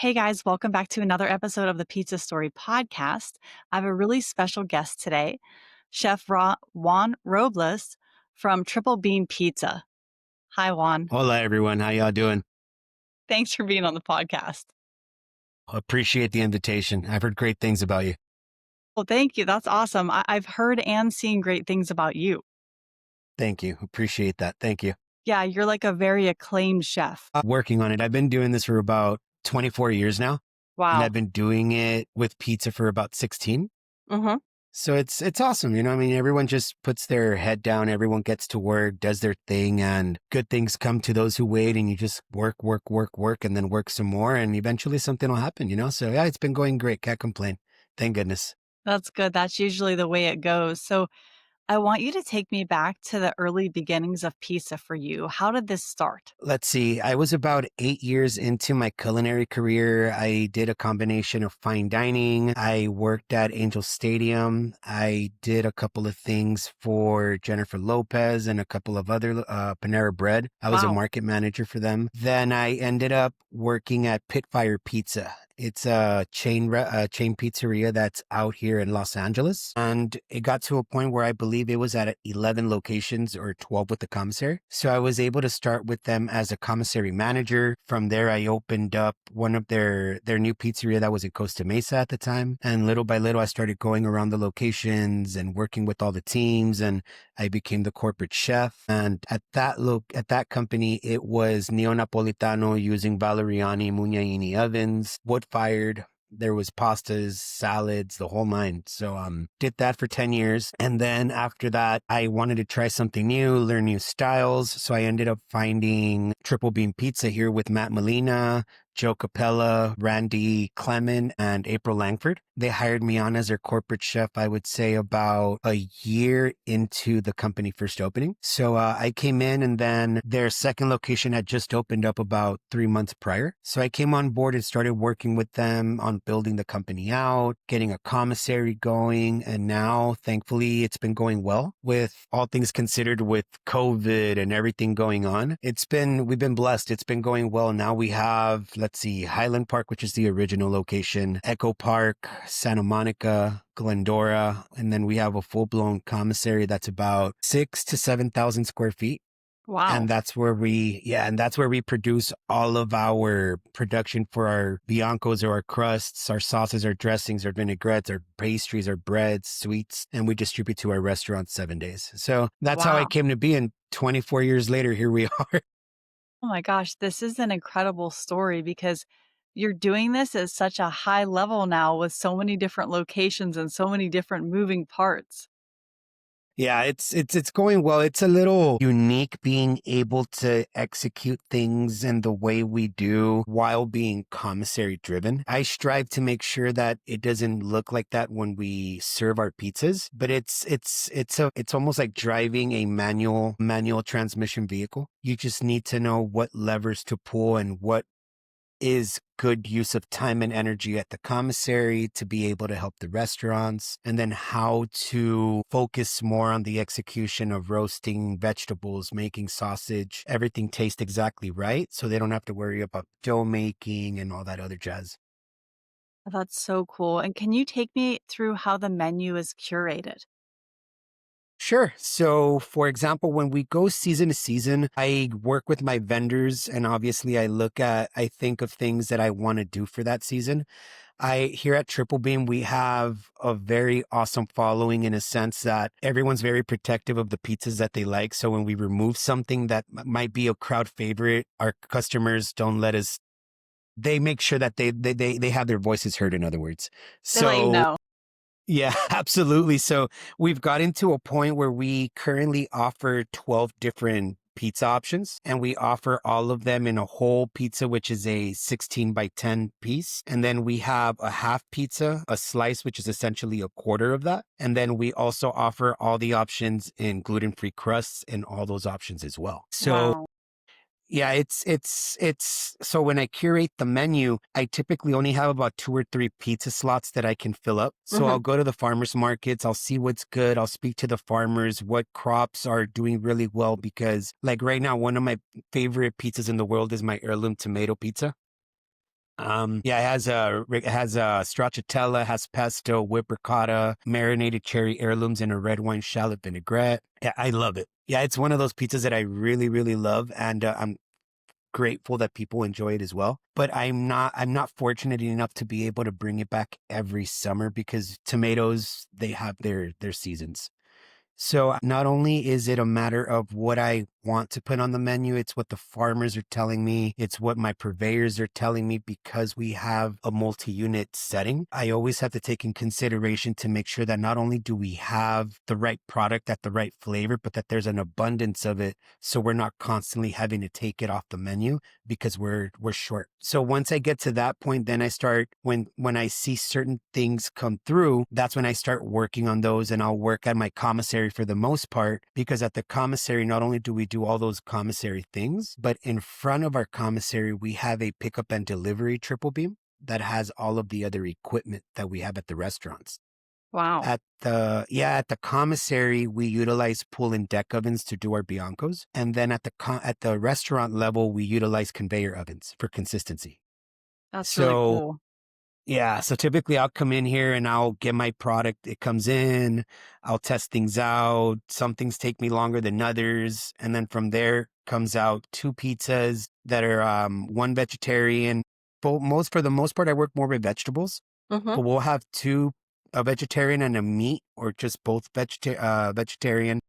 Hey guys, welcome back to another episode of the Pizza Story podcast. I have a really special guest today, Juan Robles from Triple Bean Pizza. Hi, Juan. Hola, everyone. How y'all doing? Thanks for being on the podcast. Appreciate the invitation. I've heard great things about you. Well, thank you. That's awesome. I've heard and seen great things about you. Thank you. Appreciate that. Thank you. Yeah, you're like a very acclaimed chef. Working on it. I've been doing this for about 24 years now, and Wow. I've been doing it with pizza for about 16. Mm-hmm. So it's awesome. I mean, everyone just puts their head down. Everyone gets to work, does their thing, and good things come to those who wait. And you just work, work, work, work, and then work some more, and eventually something will happen. So yeah, it's been going great. Can't complain. Thank goodness. That's good. That's usually the way it goes. So I want you to take me back to the early beginnings of pizza for you. How did this start? Let's see. I was about 8 years into my culinary career. I did a combination of fine dining. I worked at Angel Stadium. I did a couple of things for Jennifer Lopez and a couple of other Panera Bread. I was a Wow. market manager for them. Then I ended up working at Pitfire Pizza. It's a chain pizzeria that's out here in Los Angeles. And it got to a point where I believe it was at 11 locations or 12 with the commissary. So I was able to start with them as a commissary manager. From there, I opened up one of their new pizzeria that was in Costa Mesa at the time. And little by little, I started going around the locations and working with all the teams. And I became the corporate chef. And at that company, it was Neapolitan using Valeriani Mugnaini ovens, wood fired. There was pastas, salads, the whole nine. So did that for 10 years. And then after that, I wanted to try something new, learn new styles. So I ended up finding Triple Bean Pizza here with Matt Molina, Joe Capella, Randy Clement, and April Langford. They hired me on as their corporate chef, I would say about a year into the company first opening. So I came in, and then their second location had just opened up about 3 months prior. So I came on board and started working with them on building the company out, getting a commissary going. And now, thankfully, it's been going well with all things considered with COVID and everything going on. We've been blessed. It's been going well. Now we have, let's see, Highland Park, which is the original location, Echo Park, Santa Monica, Glendora, and then we have a full-blown commissary that's about 6,000 to 7,000 square feet. Wow. And that's where we produce all of our production for our Biancos or our crusts, our sauces, our dressings, our vinaigrettes, our pastries, our breads, sweets, and we distribute to our restaurants 7 days. So that's how I Wow. came to be. And 24 years later, here we are. Oh my gosh, this is an incredible story because you're doing this at such a high level now with so many different locations and so many different moving parts. Yeah, it's going well. It's a little unique being able to execute things in the way we do while being commissary driven. I strive to make sure that it doesn't look like that when we serve our pizzas, but it's almost like driving a manual transmission vehicle. You just need to know what levers to pull and what is good use of time and energy at the commissary to be able to help the restaurants, and then how to focus more on the execution of roasting vegetables, making sausage, everything taste exactly right so they don't have to worry about dough making and all that other jazz. That's so cool. And can you take me through how the menu is curated? Sure. So, for example, when we go season to season, I work with my vendors and obviously I think of things that I want to do for that season. Here at Triple Beam, we have a very awesome following in a sense that everyone's very protective of the pizzas that they like. So when we remove something that might be a crowd favorite, our customers don't let us, they make sure that they have their voices heard, in other words. They let you So know. yeah, absolutely. So we've gotten to a point where we currently offer 12 different pizza options, and we offer all of them in a whole pizza, which is a 16 by 10 piece. And then we have a half pizza, a slice, which is essentially a quarter of that. And then we also offer all the options in gluten-free crusts and all those options as well. So Wow. yeah, it's so when I curate the menu, I typically only have about 2 or 3 pizza slots that I can fill up. So Hmm. I'll go to the farmers markets, I'll see what's good, I'll speak to the farmers, what crops are doing really well, because like right now, one of my favorite pizzas in the world is my heirloom tomato pizza. Yeah, it has stracciatella, has pesto, whipped ricotta, marinated cherry heirlooms, and a red wine shallot vinaigrette. Yeah, I love it. Yeah, it's one of those pizzas that I really, really love, and I'm grateful that people enjoy it as well. But I'm not fortunate enough to be able to bring it back every summer because tomatoes, they have their seasons. So not only is it a matter of what I want to put on the menu, it's what the farmers are telling me. It's what my purveyors are telling me because we have a multi-unit setting. I always have to take in consideration to make sure that not only do we have the right product at the right flavor, but that there's an abundance of it. So we're not constantly having to take it off the menu because we're short. So once I get to that point, then I start when I see certain things come through, that's when I start working on those and I'll work at my commissary for the most part because at the commissary not only do we do all those commissary things, but in front of our commissary we have a pickup and delivery triple beam that has all of the other equipment that we have at the restaurants. Wow. At the commissary, we utilize pull and deck ovens to do our biancos, and then at the restaurant level, we utilize conveyor ovens for consistency. That's really So cool. yeah, so typically I'll come in here and I'll get my product. It comes in, I'll test things out. Some things take me longer than others, and then from there comes out two pizzas that are one vegetarian. For the most part, I work more with vegetables, Hmm. but we'll have two, a vegetarian and a meat, or just both vegetarian.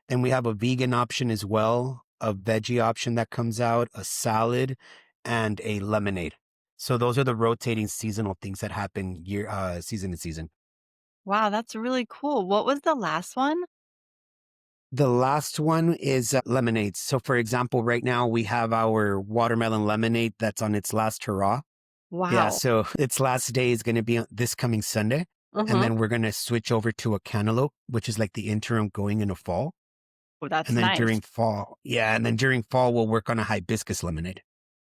Then we have a vegan option as well, a veggie option that comes out, a salad, and a lemonade. So those are the rotating seasonal things that happen season to season. Wow, that's really cool. What was the last one? The last one is lemonades. So for example, right now we have our watermelon lemonade that's on its last hurrah. Yeah, Wow. so its last day is going to be this coming Sunday. And Hmm. then we're going to switch over to a cantaloupe, which is like the interim going into fall. Oh, that's And then nice. during fall, we'll work on a hibiscus lemonade.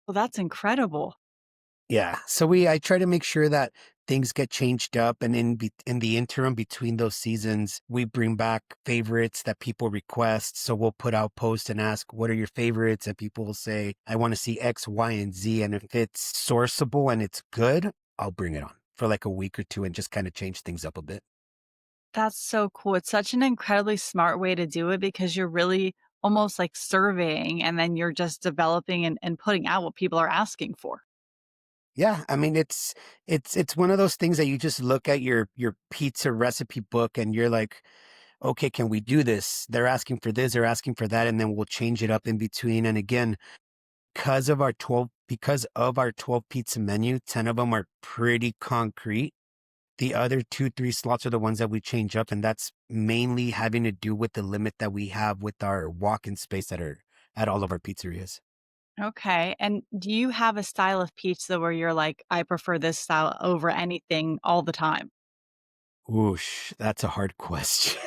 Well, that's incredible. Yeah. So I try to make sure that things get changed up, and in the interim between those seasons, we bring back favorites that people request. So we'll put out posts and ask, "What are your favorites?" And people will say, "I want to see X, Y, and Z." And if it's sourceable and it's good, I'll bring it on for like a week or two and just kind of change things up a bit. That's so cool. It's such an incredibly smart way to do it because you're really almost like surveying and then you're just developing and putting out what people are asking for. Yeah, I mean it's one of those things that you just look at your pizza recipe book and you're like, okay, can we do this? They're asking for this, they're asking for that, and then we'll change it up in between. And again, because of our 12 pizza menu, 10 of them are pretty concrete. The other two, three slots are the ones that we change up, and that's mainly having to do with the limit that we have with our walk-in space that are at all of our pizzerias. Okay. And do you have a style of pizza where you're like, I prefer this style over anything all the time? Whoosh, that's a hard question.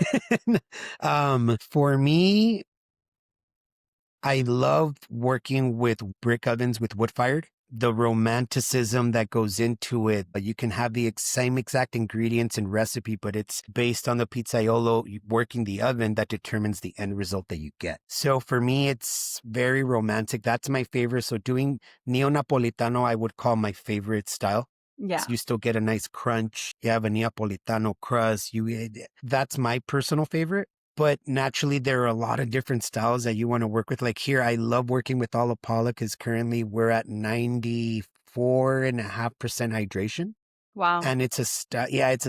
For me, I love working with brick ovens with wood fired. The romanticism that goes into it. You can have the same exact ingredients and recipe, but it's based on the pizzaiolo working the oven that determines the end result that you get. So for me, it's very romantic. That's my favorite. So doing Neapolitano, I would call my favorite style. Yeah. So you still get a nice crunch. You have a Neapolitano crust. That's my personal favorite. But naturally, there are a lot of different styles that you want to work with. Like here, I love working with Alla Paula because currently we're at 94.5% hydration. Wow. And it's a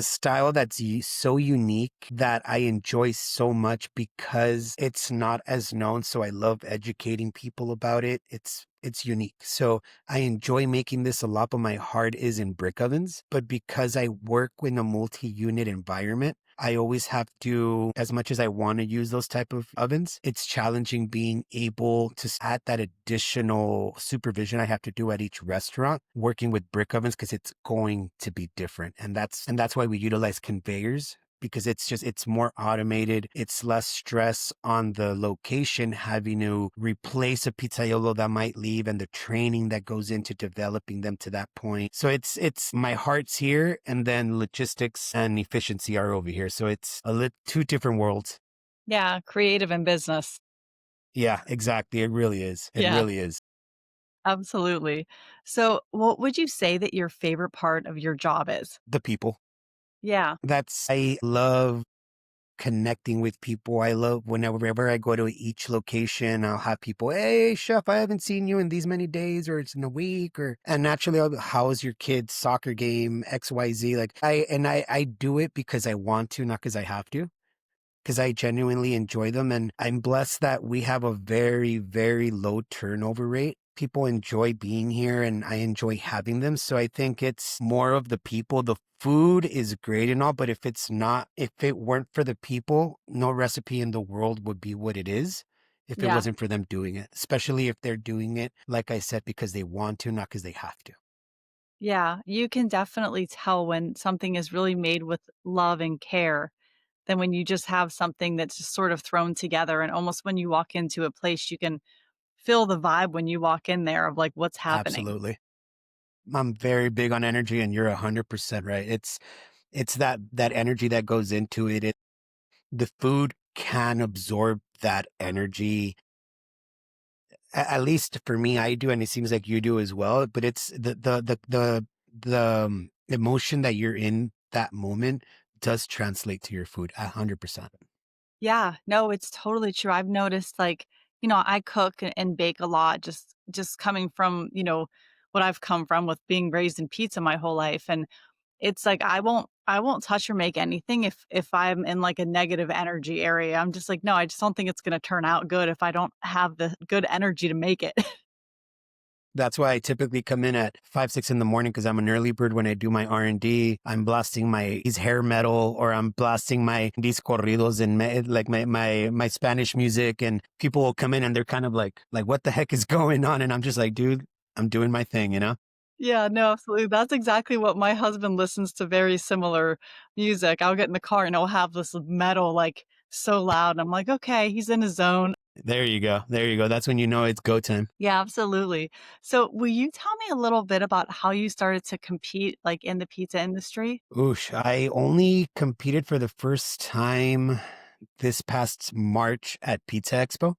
style that's so unique that I enjoy so much because it's not as known. So I love educating people about it. It's unique. So I enjoy making this a lot, but my heart is in brick ovens. But because I work in a multi-unit environment, I always have to, as much as I want to use those type of ovens, it's challenging being able to add that additional supervision I have to do at each restaurant, working with brick ovens because it's going to be different. And that's why we utilize conveyors because it's more automated. It's less stress on the location having to replace a pizzaiolo that might leave and the training that goes into developing them to that point. So it's my heart's here and then logistics and efficiency are over here. So it's two different worlds. Yeah. Creative and business. Yeah, exactly. It really is. It Yeah. really is. Absolutely. So, what would you say that your favorite part of your job is? The people. Yeah. I love connecting with people. I love whenever I go to each location, I'll have people, hey, chef, I haven't seen you in these many days, or it's in a week, and naturally, how's your kid's soccer game, XYZ? I do it because I want to, not because I have to. Because I genuinely enjoy them. And I'm blessed that we have a very, very low turnover rate. People enjoy being here and I enjoy having them. So I think it's more of the people. The food is great and all, but if it weren't for the people, no recipe in the world would be what it is if it Yeah. wasn't for them doing it, especially if they're doing it, like I said, because they want to, not because they have to. Yeah. You can definitely tell when something is really made with love and care than when you just have something that's just sort of thrown together. And almost when you walk into a place, you can feel the vibe when you walk in there of like what's happening. Absolutely. I'm very big on energy and you're 100% right. It's that energy that goes into it. The food can absorb that energy. At least for me, I do, and it seems like you do as well. But it's the emotion that you're in that moment does translate to your food 100%. Yeah, no, it's totally true. I've noticed like, I cook and bake a lot just coming from, what I've come from with being raised in pizza my whole life. And it's like I won't touch or make anything if I'm in like a negative energy area. I'm just like, no, I just don't think it's gonna turn out good if I don't have the good energy to make it. That's why I typically come in at 5, 6 in the morning because I'm an early bird when I do my R&D. I'm blasting my these hair metal or I'm blasting my these corridos and like my Spanish music and people will come in and they're kind of like what the heck is going on? And I'm just like, dude, I'm doing my thing, you know? Yeah, no, absolutely. That's exactly what my husband listens to, very similar music. I'll get in the car and it'll have this metal like so loud. And I'm like, okay, he's in his zone. There you go. There you go. That's when you know it's go time. Yeah, absolutely. So, will you tell me a little bit about how you started to compete, like, in the pizza industry? Oosh, I only competed for the first time this past March at Pizza Expo,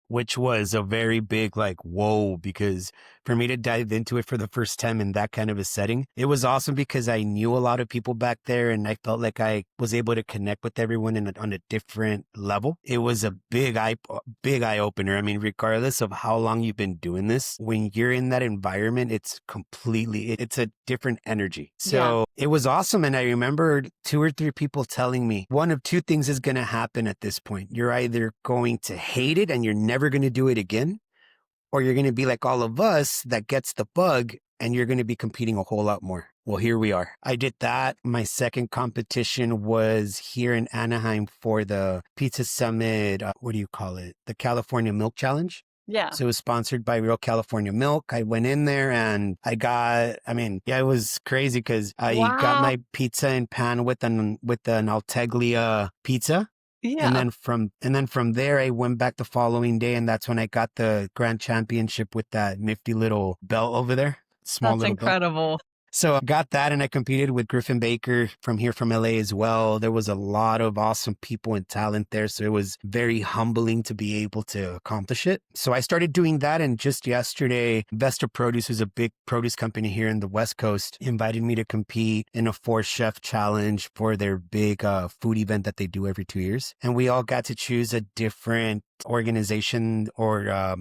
which was a very big, like, whoa, because for me to dive into it for the first time in that kind of a setting, it was awesome because I knew a lot of people back there and I felt like I was able to connect with everyone on a different level. It was a big eye opener. I mean, regardless of how long you've been doing this, when you're in that environment, it's a different energy. Yeah, So it was awesome. And I remember 2 or 3 people telling me one of two things is going to happen at this point. You're either going to hate it and you're never going to do it again, or you're going to be like all of us that gets the bug and you're going to be competing a whole lot more. Well, here we are. I did that. My second competition was here in Anaheim for the Pizza Summit. What do you call it? The California Milk Challenge. yeah. So it was sponsored by Real California Milk. I went in there and it was crazy because I got Wow. my pizza in pan with an Alteglia pizza. Yeah, And then from there, I went back the following day, and that's when I got the grand championship with that nifty little belt over there, small that's little belt. incredible. So I got that and I competed with Griffin Baker from here from LA as well. There was a lot of awesome people and talent there. So it was very humbling to be able to accomplish it. So I started doing that. And just yesterday, Vesta Produce, who's a big produce company here in the West Coast, invited me to compete in a 4 chef challenge for their big food event that they do every 2 years. And we all got to choose a different organization or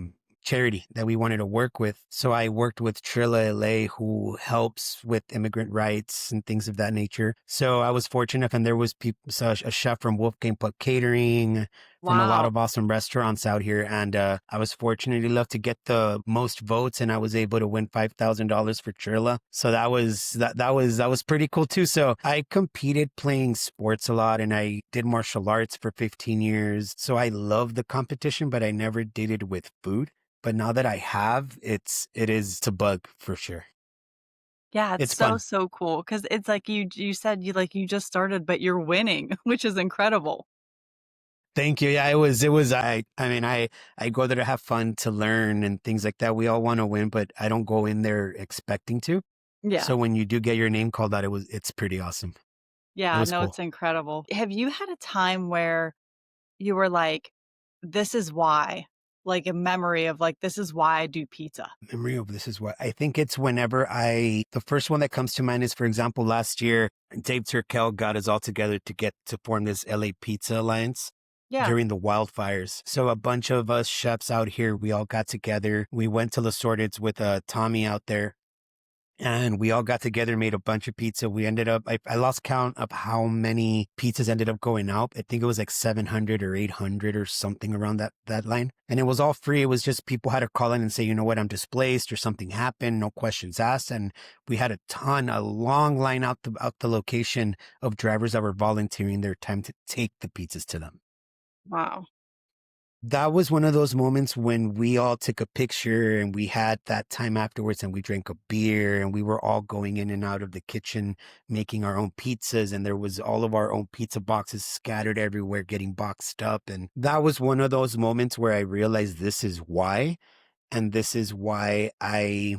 charity that we wanted to work with. So I worked with Trilla LA, who helps with immigrant rights and things of that nature. So I was fortunate, and there was a chef from Wolfgang Puck Catering, from a lot Wow, of awesome restaurants out here. And I was fortunate enough to get the most votes, and I was able to win $5,000 for Trilla. So that was pretty cool too. So I competed playing sports a lot, and I did martial arts for 15 years. So I love the competition, but I never did it with food. But now that I have, it is a bug for sure. yeah, it's It's so, fun. so cool because it's like you said you just started, but you're winning, which is incredible. Thank you. Yeah, it was, I go there to have fun, to learn and things like that. We all want to win, but I don't go in there expecting to. Yeah, So when you do get your name called out, it's pretty awesome. It yeah, was no, cool. it's incredible. Have you had a time where you were like, "This is why." like a memory of like, this is why I do pizza? Memory of this is what I think it's whenever the first one that comes to mind is, for example, last year, Dave Turkel got us all together to get to form this LA Pizza Alliance Yeah. during the wildfires. So a bunch of us chefs out here, we all got together. We went to Los Sorteds with Tommy out there, and we all got together, made a bunch of pizza. We ended up, I lost count of how many pizzas ended up going out. I think it was like 700 or 800 or something around that line. And it was all free. It was just people had to call in and say, you know what, I'm displaced or something happened. No questions asked. And we had a long line out the location of drivers that were volunteering their time to take the pizzas to them. Wow. That was one of those moments when we all took a picture and we had that time afterwards and we drank a beer and we were all going in and out of the kitchen making our own pizzas, and there was all of our own pizza boxes scattered everywhere getting boxed up. And that was one of those moments where I realized this is why, and this is why I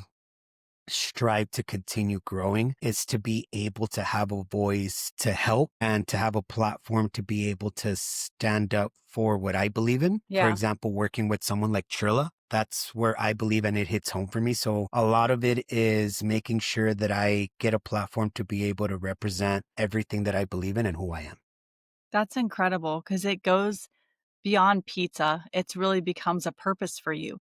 strive to continue growing, is to be able to have a voice to help and to have a platform to be able to stand up for what I believe in. For Yeah. example, working with someone like Trilla, that's where I believe and it hits home for me. So a lot of it is making sure that I get a platform to be able to represent everything that I believe in and who I am. That's incredible because it goes beyond pizza. It's really becomes a purpose for you.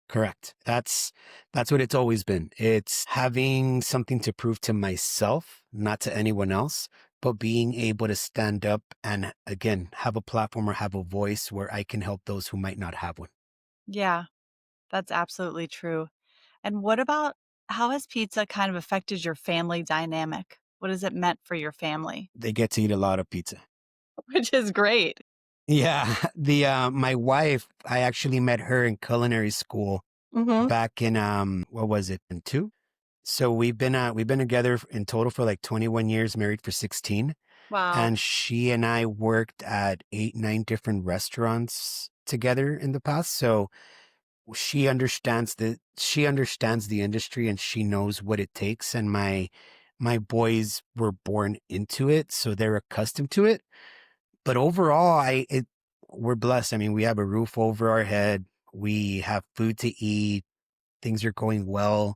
Correct. That's what it's always been. It's having something to prove to myself, not to anyone else, but being able to stand up and again, have a platform or have a voice where I can help those who might not have one. Yeah, that's absolutely true. And what about how has pizza kind of affected your family dynamic? What has it meant for your family? They get to eat a lot of pizza. Which is great. Yeah. The my wife, I actually met her in culinary school Mhm. back in what was it, in two? So we've been together in total for like 21 years, married for 16. Wow. And she and I worked at 8, 9 different restaurants together in the past. So she understands the industry and she knows what it takes. And my boys were born into it, so they're accustomed to it. But overall, we're blessed. I mean, we have a roof over our head. We have food to eat. Things are going well.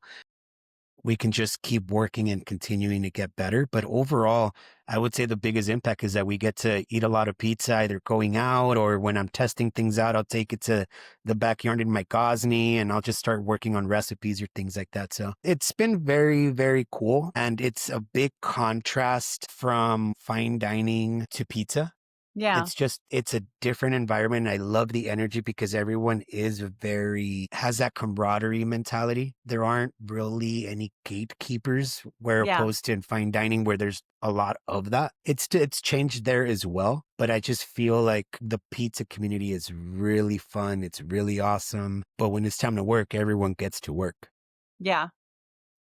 We can just keep working and continuing to get better. But overall, I would say the biggest impact is that we get to eat a lot of pizza, either going out or when I'm testing things out, I'll take it to the backyard in my Gosney and I'll just start working on recipes or things like that. So it's been very, very cool. And it's a big contrast from fine dining to pizza. Yeah. It's a different environment. I love the energy because everyone has that camaraderie mentality. There aren't really any gatekeepers, where Yeah. opposed to in fine dining where there's a lot of that. It's changed there as well. But I just feel like the pizza community is really fun. It's really awesome. But when it's time to work, everyone gets to work. Yeah.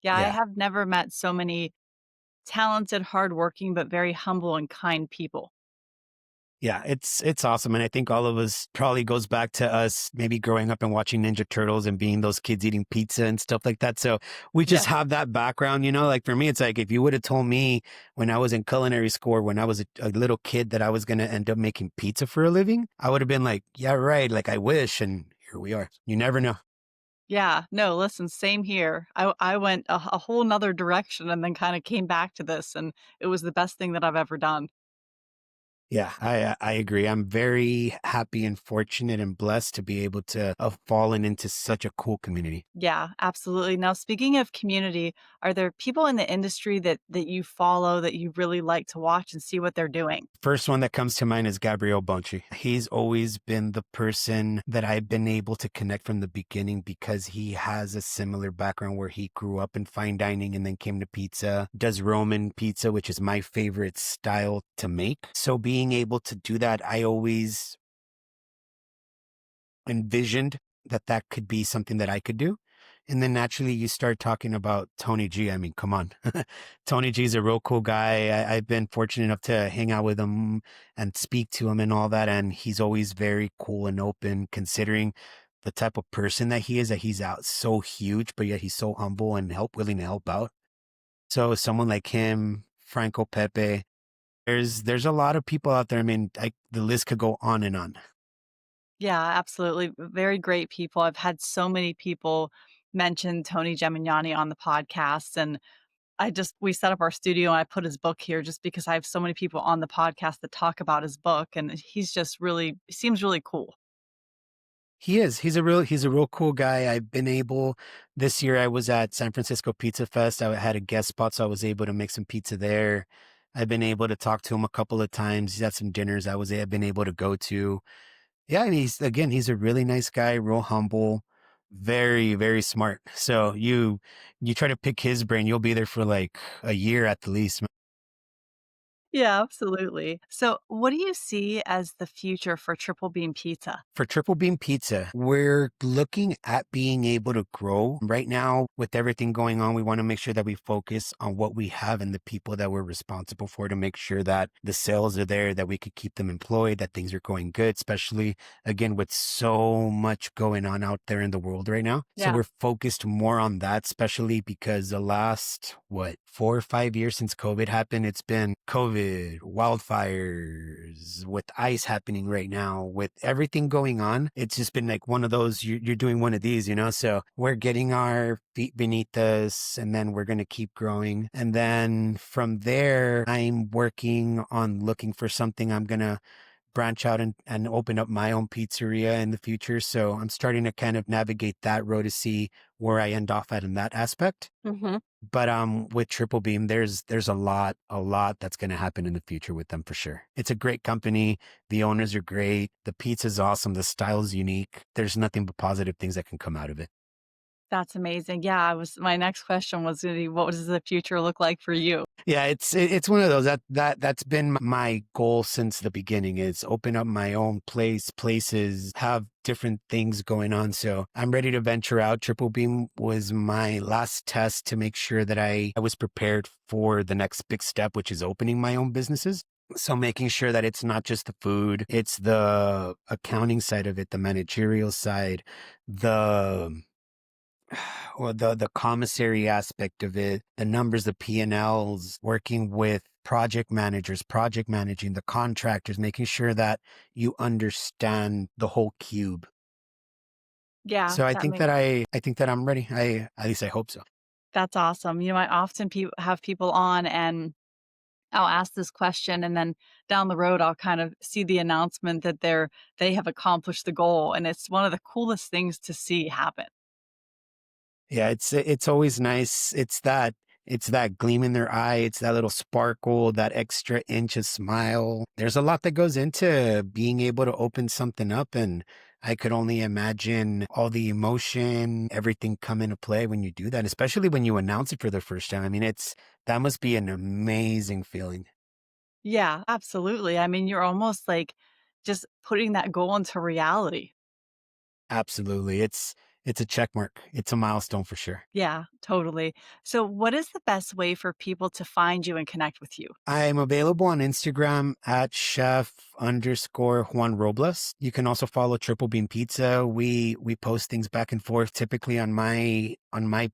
Yeah, I Yeah. have never met so many talented, hardworking, but very humble and kind people. Yeah, it's awesome. And I think all of us probably goes back to us maybe growing up and watching Ninja Turtles and being those kids eating pizza and stuff like that. So we Yeah. just have that background, you know, like for me, it's like if you would have told me when I was in culinary school, or when I was a little kid that I was going to end up making pizza for a living, I would have been like, yeah, right. Like I wish. And here we are. You never know. Yeah. No, listen, same here. I went a whole nother direction and then kind of came back to this, and it was the best thing that I've ever done. Yeah, I agree. I'm very happy and fortunate and blessed to be able to have fallen into such a cool community. Yeah, absolutely. Now, speaking of community, are there people in the industry that you follow that you really like to watch and see what they're doing? First one that comes to mind is Gabriel Bonci. He's always been the person that I've been able to connect from the beginning because he has a similar background where he grew up in fine dining and then came to pizza, does Roman pizza, which is my favorite style to make. So being able to do that, I always envisioned that could be something that I could do. And then naturally you start talking about Tony G. I mean, come on. Tony G is a real cool guy. I've been fortunate enough to hang out with him and speak to him and all that. And he's always very cool and open considering the type of person that he is, that he's out so huge, but yet he's so humble and willing to help out. So someone like him, Franco Pepe, there's a lot of people out there. I mean, the list could go on and on. Yeah, absolutely. Very great people. I've had so many people mention Tony Gemignani on the podcast, and we set up our studio and I put his book here just because I have so many people on the podcast that talk about his book, and he's just really seems really cool. He is. He's a real cool guy. I've been able this year I was at San Francisco Pizza Fest. I had a guest spot, so I was able to make some pizza there. I've been able to talk to him a couple of times. He's had some dinners I've been able to go to. Yeah, and he's a really nice guy, real humble, very, very smart. So you try to pick his brain, you'll be there for like a year at the least. Yeah, absolutely. So, what do you see as the future for Triple Beam Pizza? For Triple Beam Pizza, we're looking at being able to grow. Right now, with everything going on, we want to make sure that we focus on what we have and the people that we're responsible for to make sure that the sales are there, that we could keep them employed, that things are going good, especially again with so much going on out there in the world right now. So Yeah. we're focused more on that, especially because the last, 4 or 5 years since COVID happened, it's been COVID, wildfires, with ice happening right now, with everything going on. It's just been like one of those, you're doing one of these, you know? So we're getting our feet beneath us and then we're going to keep growing. And then from there, I'm working on looking for something. I'm going to branch out and open up my own pizzeria in the future. So I'm starting to kind of navigate that road to see where I end off at in that aspect. Mhm. But with Triple Beam, there's a lot that's going to happen in the future with them for sure. It's a great company. The owners are great. The pizza's awesome. The style's unique. There's nothing but positive things that can come out of it. That's amazing. Yeah, I was my next question was gonna be, what does the future look like for you? Yeah, it's one of those that's been my goal since the beginning is open up my own places, have different things going on. So I'm ready to venture out. Triple Beam was my last test to make sure that I was prepared for the next big step, which is opening my own businesses. So making sure that it's not just the food, it's the accounting side of it, the managerial side, the or the commissary aspect of it, the numbers, the P&Ls, working with project managers, project managing the contractors, making sure that you understand the whole cube. Yeah, So I that think makes that I think that I'm ready. At least I hope so. that's awesome. I often have people on and I'll ask this question and then down the road I'll kind of see the announcement that they have accomplished the goal and it's one of the coolest things to see happen. Yeah, it's always nice. It's that gleam in their eye. It's that little sparkle, that extra inch of smile. There's a lot that goes into being able to open something up, and I could only imagine all the emotion, everything come into play when you do that, especially when you announce it for the first time. I mean, it's that must be an amazing feeling. Yeah, absolutely. I mean, you're almost like just putting that goal into reality. Absolutely. It's a check mark. It's a milestone for sure. Yeah, totally. So what is the best way for people to find you and connect with you? I'm available on Instagram at chef_Juan Robles. You can also follow Triple Beam Pizza. We post things back and forth. Typically on my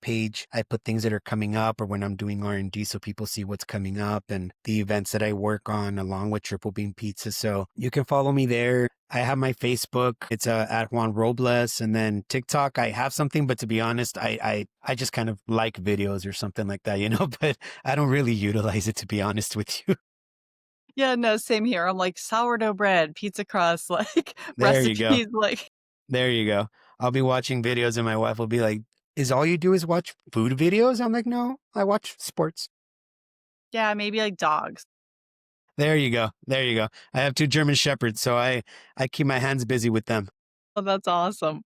page, I put things that are coming up or when I'm doing R&D so people see what's coming up and the events that I work on along with Triple Beam Pizza. So you can follow me there. I have my Facebook. It's at Juan Robles, and then TikTok. I have something, but to be honest, I just kind of like videos or something like that, you know. But I don't really utilize it to be honest with you. Yeah, no, same here. I'm like sourdough bread, pizza crust, like There you go. recipes, like There you go. I'll be watching videos and my wife will be like, "Is all you do is watch food videos?" I'm like, "No, I watch sports." yeah, maybe like dogs. There you go. There you go. I have two German shepherds, so I keep my hands busy with them. Oh, that's awesome.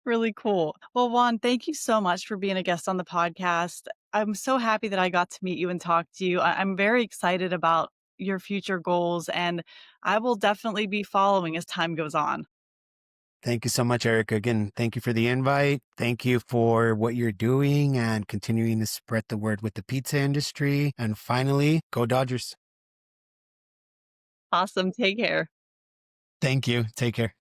Really cool. Well, Juan, thank you so much for being a guest on the podcast. I'm so happy that I got to meet you and talk to you. I'm very excited about your future goals, and I will definitely be following as time goes on. Thank you so much, Erica. Again, thank you for the invite. Thank you for what you're doing and continuing to spread the word with the pizza industry. And finally, go Dodgers. Awesome. Take care. Thank you. Take care.